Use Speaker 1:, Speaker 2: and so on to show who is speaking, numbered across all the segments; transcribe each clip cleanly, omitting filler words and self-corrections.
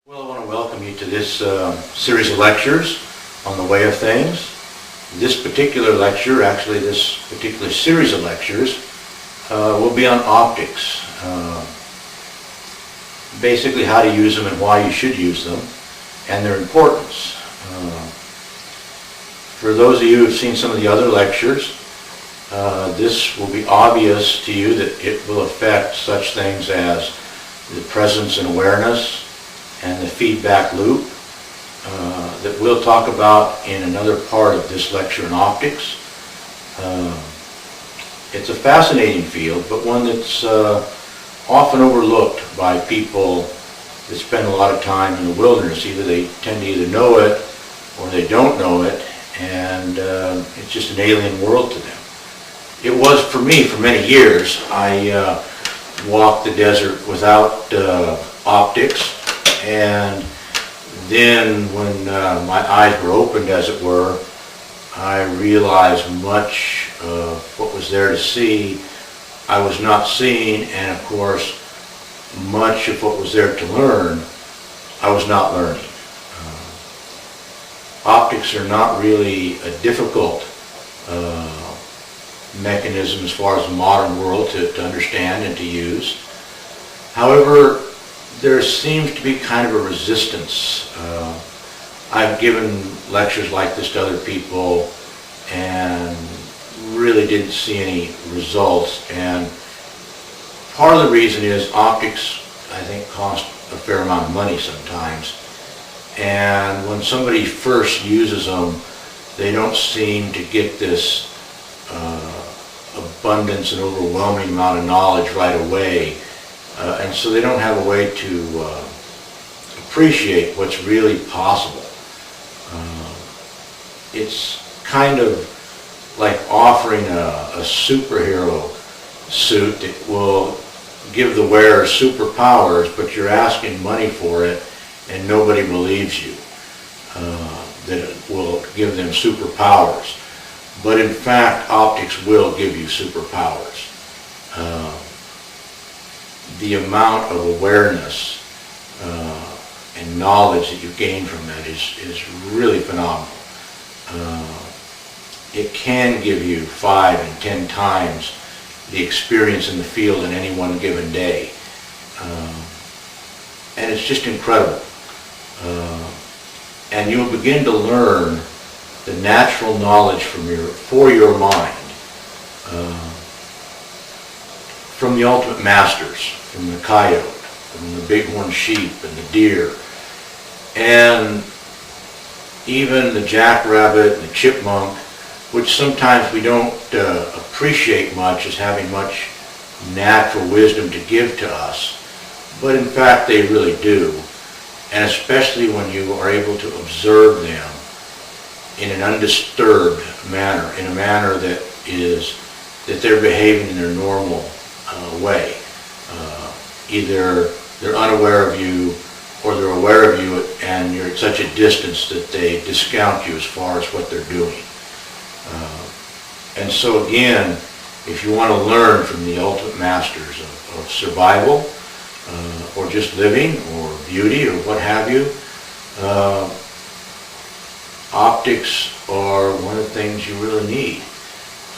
Speaker 1: Well, I want to welcome you to this series of lectures on the way of things. This particular lecture, actually this particular series of lectures, will be on optics. Basically how to use them and why you should use them, and their importance. For those of you who have seen some of the other lectures, this will be obvious to you that it will affect such things as the presence and awareness, and the feedback loop that we'll talk about in another part of this lecture on optics. It's a fascinating field, but one that's often overlooked by people that spend a lot of time in the wilderness. Either they tend to either know it or they don't know it, and it's just an alien world to them. It was for me for many years. I walked the desert without optics. And then when my eyes were opened, as it were, I realized much of what was there to see I was not seeing, and of course much of what was there to learn I was not learning. Optics are not really a difficult mechanism as far as the modern world to understand and to use. However, there seems to be kind of a resistance. I've given lectures like this to other people and really didn't see any results, and part of the reason is optics, I think, cost a fair amount of money sometimes, and when somebody first uses them they don't seem to get this abundance and overwhelming amount of knowledge right away. And so they don't have a way to appreciate what's really possible. It's kind of like offering a superhero suit that will give the wearer superpowers, but you're asking money for it and nobody believes you that it will give them superpowers. But in fact, optics will give you superpowers. The amount of awareness and knowledge that you gain from that is really phenomenal. It can give you 5 and 10 times the experience in the field in any one given day. And it's just incredible. And you'll begin to learn the natural knowledge for your mind from the ultimate masters, from the coyote, from the bighorn sheep and the deer, and even the jackrabbit and the chipmunk, which sometimes we don't appreciate much as having much natural wisdom to give to us, but in fact they really do, and especially when you are able to observe them in an undisturbed manner, in a manner that they're behaving in their normal way. Either they're unaware of you or they're aware of you and you're at such a distance that they discount you as far as what they're doing. And so again, if you want to learn from the ultimate masters of survival or just living or beauty or what have you, optics are one of the things you really need.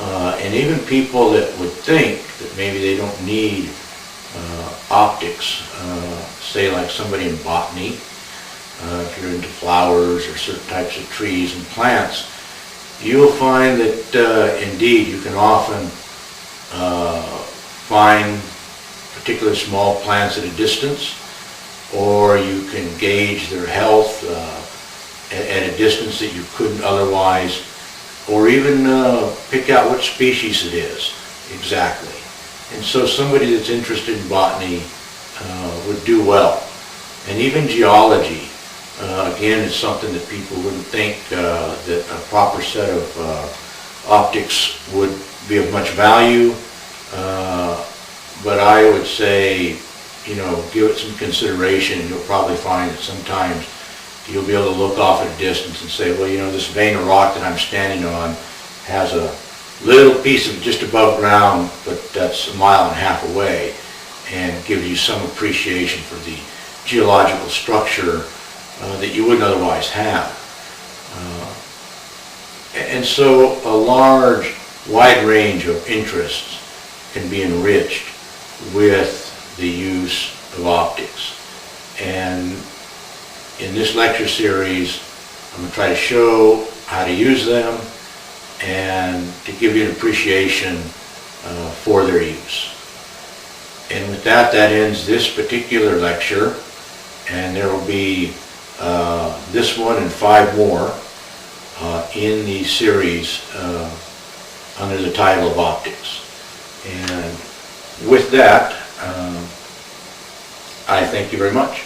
Speaker 1: And even people that would think that maybe they don't need optics, say like somebody in botany, if you're into flowers or certain types of trees and plants, you'll find that indeed you can often find particular small plants at a distance, or you can gauge their health at a distance that you couldn't otherwise, or even pick out what species it is exactly. And so somebody that's interested in botany would do well. And even geology, again, is something that people wouldn't think that a proper set of optics would be of much value. But I would say, give it some consideration, and you'll probably find that sometimes you'll be able to look off at a distance and say, well, this vein of rock that I'm standing on has a little piece of just above ground, but that's 1.5 miles away, and gives you some appreciation for the geological structure that you wouldn't otherwise have. And so a large, wide range of interests can be enriched with the use of optics. And in this lecture series, I'm going to try to show how to use them and to give you an appreciation for their use. And with that, that ends this particular lecture, and there will be this one and 5 more in the series under the title of Optics. And with that, I thank you very much.